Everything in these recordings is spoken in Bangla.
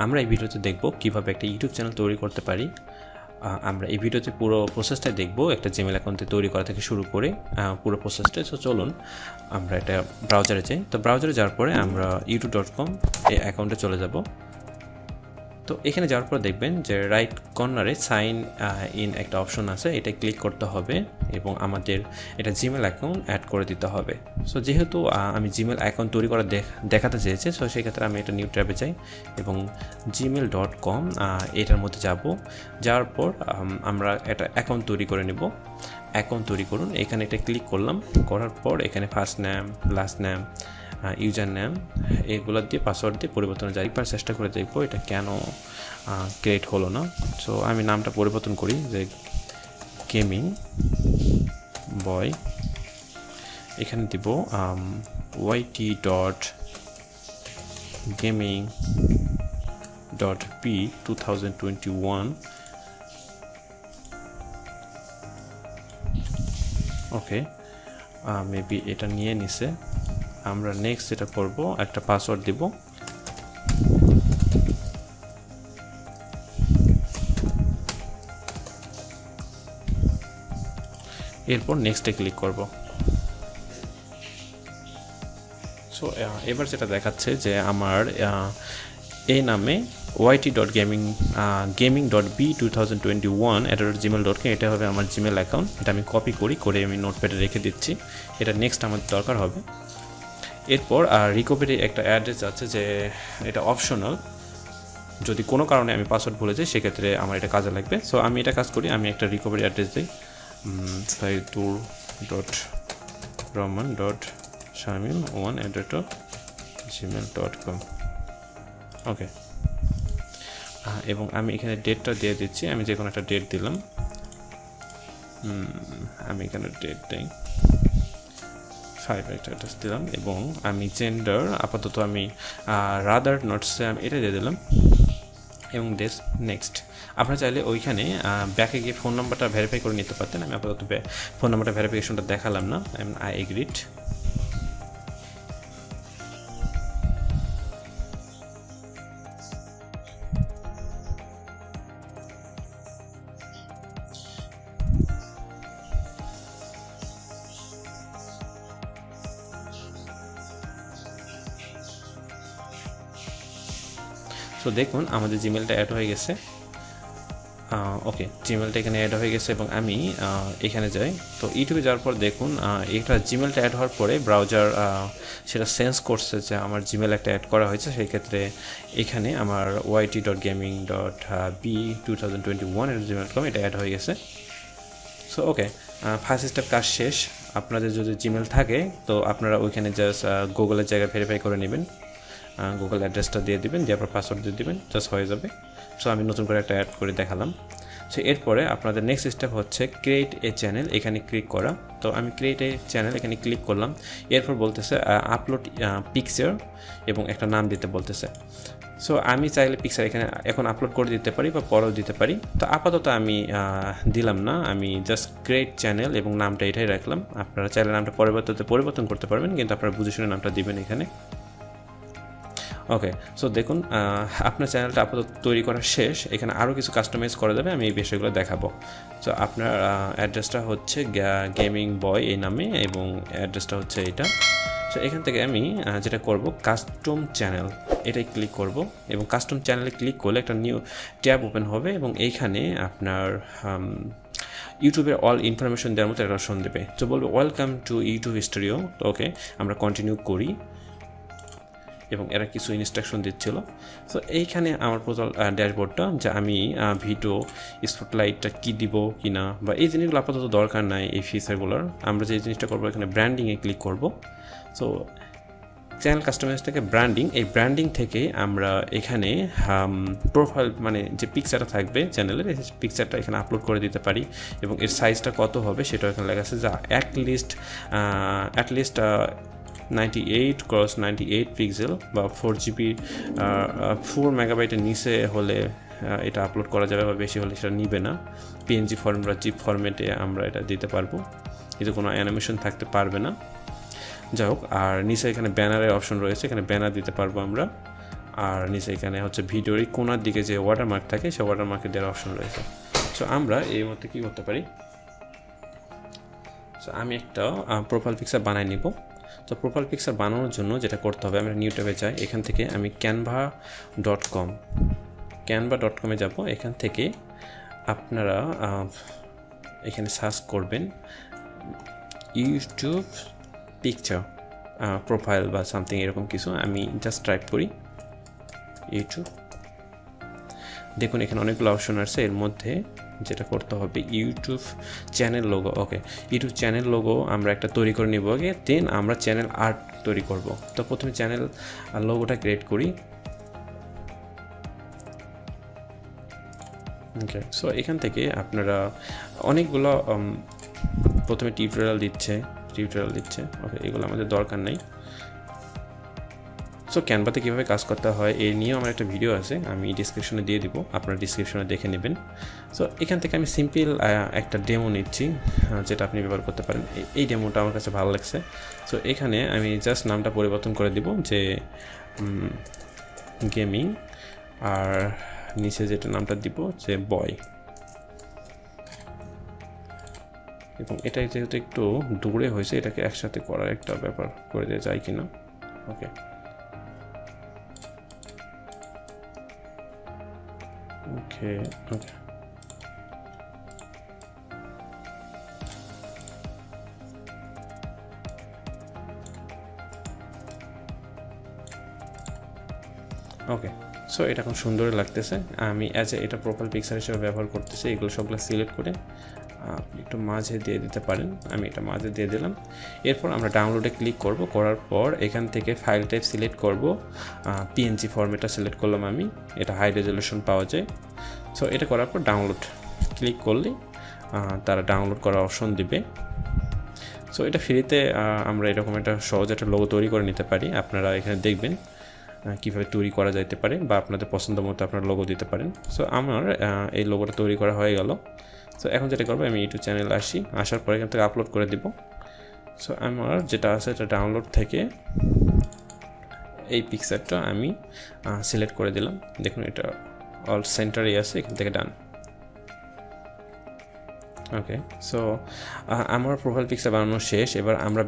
আমরা এই ভিডিওতে দেখব কিভাবে একটা ইউটিউব চ্যানেল তৈরি করতে পারি। আমরা এই ভিডিওতে পুরো প্রসেসটাই দেখব, একটা জিমেল অ্যাকাউন্ট তৈরি করা থেকে শুরু করে পুরো প্রসেসটা। সো চলুন আমরা এটা ব্রাউজারে যাই। তো ব্রাউজারে যাওয়ার পরে আমরা youtube.com এই অ্যাকাউন্টে চলে যাব। তো এখানে যাওয়ার পর দেখবেন যে রাইট কর্নারে সাইন ইন একটা অপশন আছে, এটা ক্লিক করতে হবে এবং আমাদের এটা জিমেল অ্যাকাউন্ট অ্যাড করে দিতে হবে। সো যেহেতু আমি জিমেল অ্যাকাউন্ট তৈরি করা দেখাতে চেয়েছি, সো সেই ক্ষেত্রে আমি এটা নিউ ট্যাবে যাই এবং gmail.com এটার মধ্যে যাওয়ার পর আমরা একটা অ্যাকাউন্ট তৈরি করে নেব। অ্যাকাউন্ট তৈরি করুন, এখানে এটা ক্লিক করলাম, করার পর এখানে first name, last name, user name এগুলো দিয়ে পাসওয়ার্ড দিয়ে পরিবর্তন যায়। একবার চেষ্টা করে দেখবো এটা কেন ক্রিয়েট হলো না। সো আমি নামটা পরিবর্তন করি যে গেমিং বয়, এখানে দিব yt.gaming.p2021। ওকে, মেবি এটা নিয়ে নিছে। আমরা নেক্সট যেটা করব, একটা পাসওয়ার্ড দিব। এরপর নেক্সটে ক্লিক করব। সো এবার যেটা দেখাচ্ছে যে আমার এই নামে yt.gaming.b2021 @gmail.com এটা হবে আমার জিমেল অ্যাকাউন্ট। এটা আমি কপি করে আমি নোটপ্যাডে রেখে দিচ্ছি। এটা নেক্সট আমাদের দরকার হবে। এরপর রিকভারি একটা অ্যাড্রেস আছে যে এটা অপশনাল, যদি কোনো কারণে আমি পাসওয়ার্ড ভুলে যাই সেক্ষেত্রে আমার এটা কাজে লাগবে। সো আমি এটা কাজ করি, আমি একটা রিকভারি অ্যাড্রেস দিই saidur.rahman.shamim1@gmail.com। ওকে, এবং আমি এখানে ডেটটা দিয়ে দিচ্ছি, আমি যে কোনো একটা ডেট দিলাম। আমি এখানে ডেট দিই 5 একটা অ্যাড্রেস দিলাম এবং আমি জেন্ডার আপাতত আমি রাদার নট স্যাম এটা দিয়ে দিলাম এবং নেক্সট। আপনারা চাইলে ওইখানে ব্যাকে গিয়ে ফোন নাম্বারটা ভেরিফাই করে নিতে পারতেন। আমি আপাতত ফোন নাম্বারটা ভেরিফিকেশনটা দেখালাম না। I agreed. তো দেখুন আমাদের জিমেলটা অ্যাড হয়ে গেছে। ওকে, জিমেলটা এখানে অ্যাড হয়ে গেছে এবং আমি এখানে যাই। তো ইউটিউবে যাওয়ার পর দেখুন এটা জিমেলটা অ্যাড হওয়ার পরে ব্রাউজার সেটা সেন্স করছে যে আমার জিমেল একটা অ্যাড করা হয়েছে। সেই ক্ষেত্রে এখানে আমার yt.gaming.b2021 @gmail.com এটা অ্যাড হয়ে গেছে। সো ওকে, ফার্স্ট স্টেপ কাজ শেষ। আপনাদের যদি জিমেল থাকে তো আপনারা ওইখানে জাস্ট গুগলের জায়গায় ভেরিফাই করে নেবেন, গুগল অ্যাড্রেসটা দিয়ে দিবেন, দিয়ে আপনার পাসওয়ার্ড দিয়ে দিবেন, জাস্ট হয়ে যাবে। সো আমি নতুন করে একটা অ্যাড করে দেখালাম। সো এরপরে আপনাদের নেক্সট স্টেপ হচ্ছে ক্রিয়েট এ চ্যানেল, এখানে ক্লিক করা। তো আমি ক্রিয়েট এ চ্যানেল এখানে ক্লিক করলাম। এরপর বলতেছে আপলোড পিকচার এবং একটা নাম দিতে বলতেছে। সো আমি চাইলে পিকচার এখানে এখন আপলোড করে দিতে পারি বা পরেও দিতে পারি। তো আপাতত আমি দিলাম না, আমি জাস্ট ক্রিয়েট চ্যানেল এবং নামটা এটাই রাখলাম। আপনারা চাইলে নামটা পরিবর্তন করতে পারবেন, কিন্তু আপনারা বুঝে শুনে নামটা দিবেন এখানে। ওকে, সো দেখুন আপনার চ্যানেলটা আপাতত তৈরি করা শেষ। এখানে আরও কিছু কাস্টমাইজ করা যাবে, আমি এই বিষয়গুলো দেখাবো। সো আপনার অ্যাড্রেসটা হচ্ছে গেমিং বয় এই নামে এবং অ্যাড্রেসটা হচ্ছে এটা। সো এখান থেকে আমি যেটা করব, কাস্টম চ্যানেল এটাই ক্লিক করব এবং কাস্টম চ্যানেলে ক্লিক করলে একটা নিউ ট্যাব ওপেন হবে এবং এইখানে আপনার ইউটিউবের অল ইনফরমেশন দেওয়ার মতো একটা অপশন দেবে। তো বলবে ওয়েলকাম টু ইউটিউব স্টুডিও। তো ওকে, আমরা কন্টিনিউ করি এবং এরা কিছু ইনস্ট্রাকশন দিচ্ছিল। সো এইখানে আমার টোটাল ড্যাশবোর্ডটা, যে আমি ভিডিও স্পটলাইটটা কী দিব কি না বা এই জিনিসগুলো আপাতত দরকার নাই এই ফিচারগুলোর। আমরা যে জিনিসটা করবো এখানে ব্র্যান্ডিংয়ে ক্লিক করব। সো চ্যানেল কাস্টমাইজ থেকে ব্র্যান্ডিং, এই ব্র্যান্ডিং থেকে আমরা এখানে প্রোফাইল মানে যে পিকচারটা থাকবে চ্যানেলের, এই পিকচারটা এখানে আপলোড করে দিতে পারি এবং এর সাইজটা কত হবে সেটাও এখানে লেখা আছে, যা অ্যাটলিস্ট 98x98 পিক্সেল বা 4GB 4 মেগাবাইটের নিচে হলে এটা আপলোড করা যাবে, বা বেশি হলে সেটা নিবে না। পিএনজি ফর্ম বা জিপ ফরম্যাটে আমরা এটা দিতে পারবো, কিন্তু কোনো অ্যানিমেশন থাকতে পারবে না। যাই হোক, আর নিচে এখানে ব্যানারের অপশন রয়েছে, এখানে ব্যানার দিতে পারবো আমরা। আর নিচে এখানে হচ্ছে ভিডিওর কোনার দিকে যে ওয়াটারমার্ক থাকে সেই ওয়াটারমার্কে দেওয়ার অপশন রয়েছে। সো আমরা এই মধ্যে কী করতে পারি, সো আমি একটা প্রোফাইল পিকচার বানাই নিব। তো প্রোফাইল পিকচার বানানোর জন্য যেটা করতে হবে, আমরা নিউ ট্যাবে যাই, এখান থেকে আমি canva.com-এ যাব। এখান থেকে আপনারা এখানে সার্চ করবেন ইউটিউব পিকচার প্রোফাইল বা সামথিং এরকম কিছু। আমি জাস্ট টাইপ করি ইউটিউব। দেখুন এখানে অনেকগুলো অপশন আছে, এর মধ্যে যেটা করতে হবে ইউটিউব চ্যানেল লোগো। ওকে, ইউটিউব চ্যানেল লোগো আমরা একটা তৈরি করে নিব আগে, দেন আমরা চ্যানেল আর্ট তৈরি করব। তো প্রথমে চ্যানেল লোগোটা ক্রিয়েট করি। ওকে, সো এখান থেকে আপনারা অনেকগুলো প্রথমে টিউটোরিয়াল দিচ্ছে। ওকে, এগুলো আমাদের দরকার নেই। সো ক্যানভাতে কীভাবে কাজ করতে হয় এই নিয়েও আমার একটা ভিডিও আছে, আমি ডিসক্রিপশনে দিয়ে দিব, আপনারা ডিসক্রিপশনে দেখে নেবেন। সো এখান থেকে আমি সিম্পল একটা ডেমো নিচ্ছি যেটা আপনি ব্যবহার করতে পারেন। এই ডেমোটা আমার কাছে ভালো লাগছে। সো এখানে আমি জাস্ট নামটা পরিবর্তন করে দিব যে গেমিং, আর নিচে যেটা নামটা দিব যে বয়। এবং এটা যেহেতু একটু দূরে হয়েছে, এটাকে একসাথে করার একটা ব্যাপার করে দেওয়া যায় কিনা। ওকে, ওকে ওকে ওকে সো এটা এখন সুন্দর লাগতেছে। আমি এটা প্রোফাইল পিকচার হিসেবে ব্যবহার করতেছি। এগুলো সবগুলো সিলেক্ট করে আপনি একটু মাঝে দিয়ে দিতে পারেন, আমি এটা মাঝে দিয়ে দিলাম। এরপর আমরা ডাউনলোডে ক্লিক করব, করার পর এখান থেকে ফাইল টাইপ সিলেক্ট করব, পিএনজি ফরম্যাটটা সিলেক্ট করলাম আমি, এটা হাই রেজলিউশন পাওয়া যায়। সো এটা করার পর ডাউনলোড ক্লিক করলে তারা ডাউনলোড করার অপশন দিবে। সো এটা ফ্রিতে আমরা এরকম একটা সহজ একটা লোগো তৈরি করে নিতে পারি। আপনারা এখানে দেখবেন কীভাবে তৈরি করা যাইতে পারে, বা আপনাদের পছন্দ মতো আপনারা লোগো দিতে পারেন। সো আমার এই লোগোটা তৈরি করা হয়ে গেল। সো এখন যেটা করবো, আমি ইউটিউব চ্যানেলে আসার পরে এখান থেকে আপলোড করে দিব। সো আমার যেটা আছে এটা ডাউনলোড থেকে এই পিকচারটা আমি সিলেক্ট করে দিলাম। দেখুন এটা অল সেন্টারে আছে, এখান থেকে ডান। ওকে, সো আমার প্রোফাইল পিকচার বানানো শেষ। এবার আমরা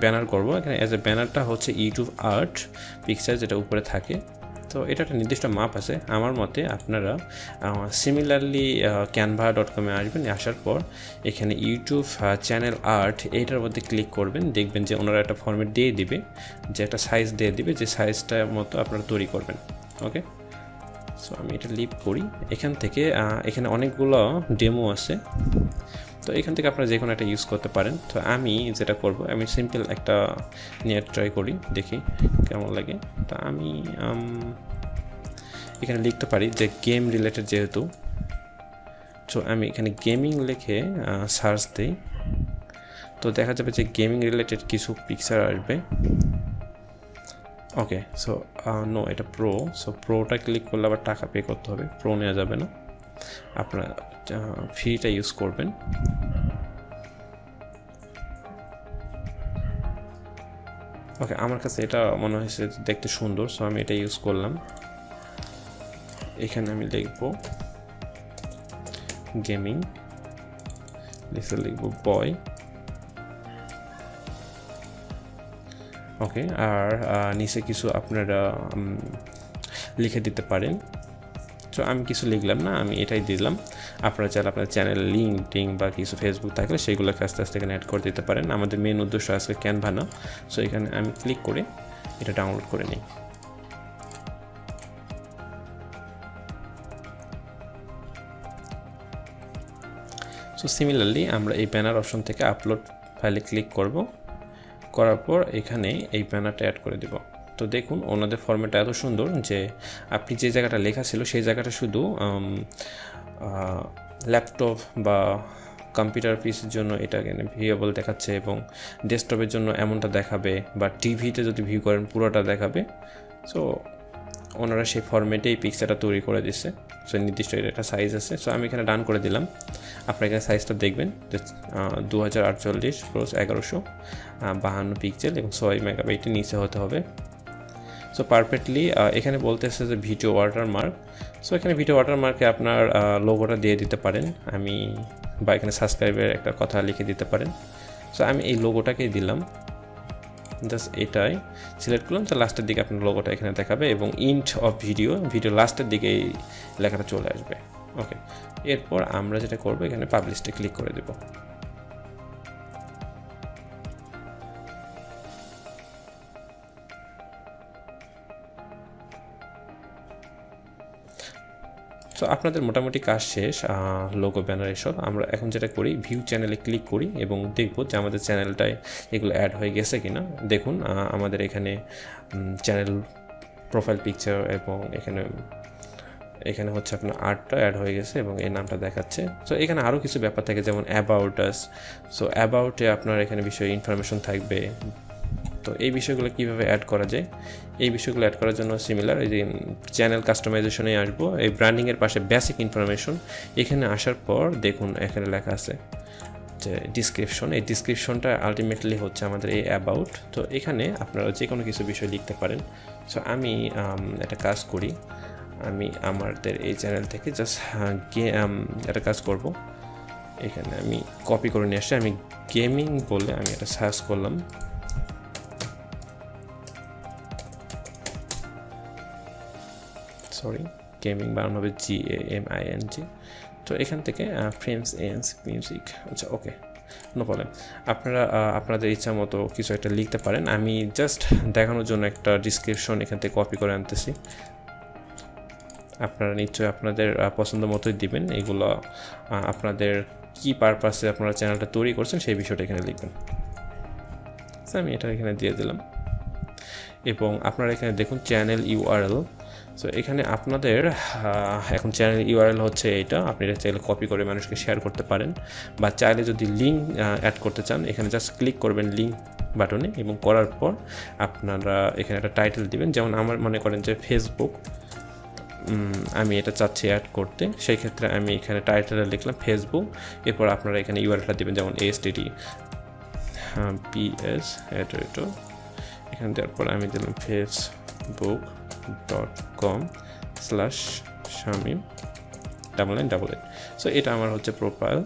ব্যানার করব। এখানে অ্যাজ এ ব্যানারটা হচ্ছে ইউটিউব আর্ট পিকচার যেটা উপরে থাকে। তো এটা একটা নির্দিষ্ট মাপ আছে। আমার মতে আপনারা সিমিলারলি canva.com-এ আসবেন, আসার পর এখানে ইউটিউব চ্যানেল আর্ট এইটার মধ্যে ক্লিক করবেন। দেখবেন যে ওনারা একটা ফরম্যাট দিয়ে দিবে, যে একটা সাইজ দিয়ে দিবে, যে সাইজটার মতো আপনারা তৈরি করবেন। ওকে, সো আমি এটা লিভ করি। এখান থেকে এখানে অনেকগুলো ডেমো আছে, তো এখান থেকে আপনারা যে কোনো একটা ইউজ করতে পারেন। তো আমি যেটা করব, আমি সিম্পল একটা নিয়ে ট্রাই করি, দেখি কেমন লাগে। তো আমি এখানে লিখতে পারি যে গেম রিলেটেড যেহেতু, সো আমি এখানে গেমিং লিখে সার্চ দিই, তো দেখা যাবে যে গেমিং রিলেটেড কিছু পিকচার আসবে। ওকে, সো নো, এটা প্রো। সো প্রোটা ক্লিক করলে আবার টাকা পে করতে হবে, প্রো নেওয়া যাবে না, আপনারা ফ্রিটা ইউজ করবেন। ওকে, আমার কাছে এটা মনে হয়েছে দেখতে সুন্দর, সো আমি এটা ইউজ করলাম। এখানে আমি লিখব গেমিং, লিখব বয়। ওকে, আর নিচে কিছু আপনারা লিখে দিতে পারেন। তো আমি কিছু লিখলাম না, আমি এটাই দিলাম। আপনারা চাইলে আপনার চ্যানেল লিঙ্ক বা কিছু ফেসবুক থাকলে সেইগুলোকে আস্তে আস্তে এখানে অ্যাড করে দিতে পারেন। আমাদের মেন উদ্দেশ্য আজকে ক্যানভা না। সো এখানে আমি ক্লিক করে এটা ডাউনলোড করে নিই। সো সিমিলারলি আমরা এই ব্যানার অপশন থেকে আপলোড ফাইলে ক্লিক করব, করার পর এখানে এই ব্যানারটা অ্যাড করে দেব। তো দেখুন ওনাদের ফরম্যাটটা এত সুন্দর যে আপনি যে জায়গাটা লেখা ছিল সেই জায়গাটা শুধু ল্যাপটপ বা কম্পিউটার পিসির জন্য এটা এখানে ভিউয়েবল দেখাচ্ছে, এবং ডেস্কটপের জন্য এমনটা দেখাবে, বা টিভিতে যদি ভিউ করেন পুরোটা দেখাবে। সো ওনারা সেই ফরম্যাটে এই পিকচারটা তৈরি করে দিচ্ছে। সো নির্দিষ্ট একটা সাইজ আছে। সো আমি এখানে ডান করে দিলাম। আপনারা এখানে সাইজটা দেখবেন যে 2048 × 1152 পিক্সেল এবং 6 মেগাবাইটের নিচে হতে হবে। সো পারফেক্টলি এখানে বলতেছে যে ভিডিও ওয়াটারমার্ক। সো এখানে ভিডিও ওয়াটারমার্কে আপনার লোগোটা দিয়ে দিতে পারেন, আমি বা এখানে সাবস্ক্রাইবের একটা কথা লিখে দিতে পারেন। সো আমি এই লোগোটাকেই দিলাম, জাস্ট এটাই সিলেক্ট করলাম। তো লাস্টের দিকে আপনার লোগোটা এখানে দেখাবে এবং ইন্ট অফ ভিডিও লাস্টের দিকে এই লেখাটা চলে আসবে। ওকে, এরপর আমরা যেটা করবো এখানে পাবলিশে ক্লিক করে দেব। সো আপনাদের মোটামুটি কাজ শেষ, লোগো ব্যানার এসব। আমরা এখন যেটা করি ভিউ চ্যানেলে ক্লিক করি এবং দেখব যে আমাদের চ্যানেলটায় এগুলো অ্যাড হয়ে গেছে কিনা। দেখুন আমাদের এখানে চ্যানেল প্রোফাইল পিকচার এবং এখানে হচ্ছে আপনার আর্টটা অ্যাড হয়ে গেছে এবং এই নামটা দেখাচ্ছে। সো এখানে আরও কিছু ব্যাপার থাকে যেমন অ্যাবাউট আস। সো অ্যাবাউটে আপনার এখানে বিষয়ে ইনফরমেশন থাকবে। তো এই বিষয়গুলো কীভাবে অ্যাড করা যায়, এই বিষয়গুলো অ্যাড করার জন্য সিমিলার এই যে চ্যানেল কাস্টমাইজেশনে আসবো, এই ব্র্যান্ডিংয়ের পাশে বেসিক ইনফরমেশন। এখানে আসার পর দেখুন এখানে লেখা আছে যে ডিসক্রিপশন। এই ডিসক্রিপশনটা আলটিমেটলি হচ্ছে আমাদের এই অ্যাবাউট। তো এখানে আপনারা যে কোনো কিছু বিষয় লিখতে পারেন। সো আমি একটা কাজ করি, আমি আমাদের এই চ্যানেল থেকে জাস্ট একটা কাজ করব। এখানে আমি কপি করে নিয়ে আসছি, আমি গেমিং বলে আমি এটা সার্চ করলাম। সরি, গেমিং বানানো হবে GAMING। তো এখান থেকে ফ্রেমস এন্স মিউজিক। আচ্ছা, ওকে, নো প্রবলেম। আপনারা আপনাদের ইচ্ছা মতো কিছু একটা লিখতে পারেন। আমি জাস্ট দেখানোর জন্য একটা ডিসক্রিপশন এখান থেকে কপি করে আনতেছি। আপনারা নিশ্চয়ই আপনাদের পছন্দ মতোই দিবেন। এগুলো আপনাদের কি পারপাসে আপনারা চ্যানেলটা তৈরি করছেন সেই বিষয়টা এখানে লিখবেন। আমি এটা এখানে দিয়ে দিলাম এবং আপনারা এখানে দেখুন চ্যানেল ইউআরএল। সো এখানে আপনাদের এখন চ্যানেল ইউআরএল হচ্ছে এটা। আপনি এটা চাইলে কপি করে মানুষকে শেয়ার করতে পারেন, বা চাইলে যদি লিঙ্ক অ্যাড করতে চান এখানে জাস্ট ক্লিক করবেন লিঙ্ক বাটনে এবং করার পর আপনারা এখানে একটা টাইটেল দিবেন। যেমন আমার মনে করেন যে ফেসবুক, আমি এটা চাচ্ছি অ্যাড করতে, সেই ক্ষেত্রে আমি এখানে টাইটেলে লিখলাম ফেসবুক। এরপর আপনারা এখানে ইউআরএলটা দেবেন যেমন ASTD PS এখানে দেওয়ার পর আমি দিলাম facebook.com/shamim _8. সো এটা আমার হচ্ছে প্রোফাইল।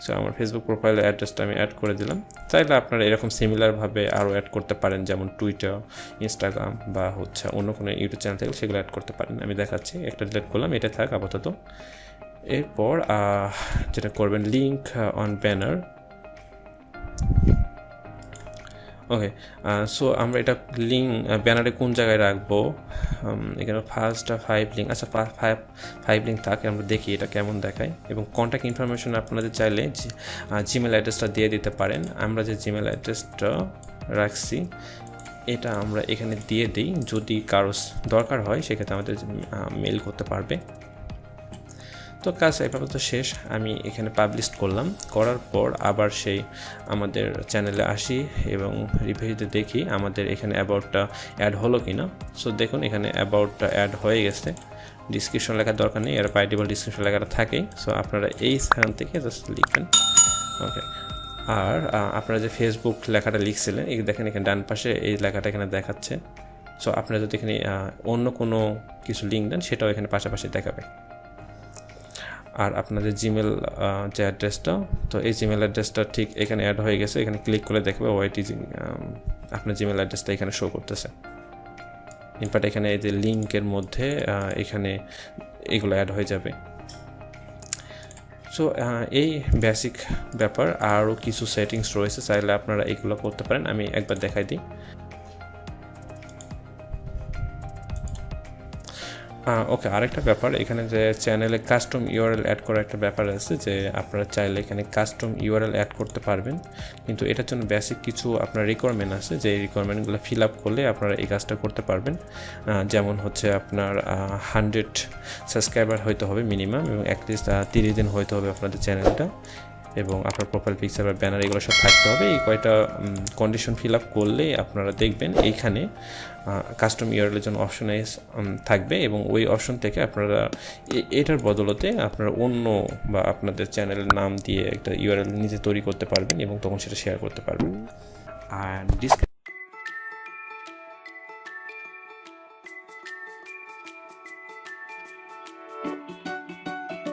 সো আমার ফেসবুক প্রোফাইলের অ্যাড্রেসটা আমি অ্যাড করে দিলাম। চাইলে আপনারা এরকম সিমিলারভাবে আরও অ্যাড করতে পারেন, যেমন টুইটার, ইনস্টাগ্রাম বা হচ্ছে অন্য কোনো ইউটিউব চ্যানেল থেকে সেগুলো অ্যাড করতে পারেন। আমি দেখাচ্ছি, একটা ডিলিট করলাম, এটা থাক আপাতত। এরপর যেটা করবেন link on banner. Okay, so আমরা এটা লিঙ্ক ব্যানারে কোন জায়গায় রাখবো, এখানে ফার্স্ট 5 লিঙ্ক। আচ্ছা, 5 লিঙ্ক থাকে, আমরা দেখি এটা কেমন দেখায়। এবং কন্ট্যাক্ট ইনফরমেশন আপনাদের চাইলে জিমেল অ্যাড্রেসটা দিয়ে দিতে পারেন। আমরা যে জিমেল অ্যাড্রেসটা রাখছি এটা আমরা এখানে দিয়ে দিই, যদি কারো দরকার হয় সেক্ষেত্রে আমাদের মেল করতে পারবে। তো কাজ এভাবে তো শেষ। আমি এখানে পাবলিশ করলাম, করার পর আবার সেই আমাদের চ্যানেলে আসি এবং রিভিউতে দেখি আমাদের এখানে অ্যাবাউটটা অ্যাড হলো কি না। সো দেখুন এখানে অ্যাবাউটটা অ্যাড হয়ে গেছে। ডিসক্রিপশন লেখার দরকার নেই, এর বাই ডিফল্ট ডিসক্রিপশন লেখাটা থাকেই। সো আপনারা এই স্থান থেকে জাস্ট লিখবেন। ওকে, আর আপনারা যে ফেসবুক লেখাটা লিখছিলেন এই দেখেন এখানে ডান পাশে এই লেখাটা এখানে দেখাচ্ছে। সো আপনারা যদি এখানে অন্য কোনো কিছু লিঙ্ক দেন সেটাও এখানে পাশাপাশি দেখাবে। আর আপনাদের জিমেল যে অ্যাড্রেসটা, তো এই জিমেল অ্যাড্রেসটা ঠিক এখানে অ্যাড হয়ে গেছে। এখানে ক্লিক করে দেখবে ওয়াইটি আপনার জিমেল অ্যাড্রেসটা এখানে শো করতেছে। ইনফ্যাক্ট এখানে এই যে লিঙ্কের মধ্যে এখানে এগুলো অ্যাড হয়ে যাবে। সো এই বেসিক ব্যাপার, আরও কিছু সেটিংস রয়েছে, চাইলে আপনারা এগুলো করতে পারেন। আমি একবার দেখাই দিই। ওকে, আরেকটা ব্যাপার, এখানে যে চ্যানেলে কাস্টম ইউআরএল অ্যাড করার একটা ব্যাপার আছে, যে আপনারা চাইলে এখানে কাস্টম ইউআরএল অ্যাড করতে পারবেন, কিন্তু এটার জন্য বেসিক কিছু আপনার রিকোয়ারমেন্ট আছে, যে এই রিকোয়ারমেন্টগুলো ফিল আপ করলে আপনারা এই কাজটা করতে পারবেন। যেমন হচ্ছে আপনার 100 সাবস্ক্রাইবার হইতে হবে মিনিমাম, এবং অ্যাটলিস্ট 30 দিন হইতে হবে আপনাদের চ্যানেলটা, এবং আপনার প্রোফাইল পিকচার বা ব্যানার এগুলো সব থাকতে হবে। এই কয়টা কন্ডিশন ফিল আপ করলেই আপনারা দেখবেন এইখানে কাস্টম ইউআরএলের জন্য অপশন থাকবে, এবং ওই অপশন থেকে আপনারা এটার বদলতে আপনারা অন্য বা আপনাদের চ্যানেলের নাম দিয়ে একটা ইউআরএল নিজে তৈরি করতে পারবেন এবং তখন সেটা শেয়ার করতে পারবেন। আর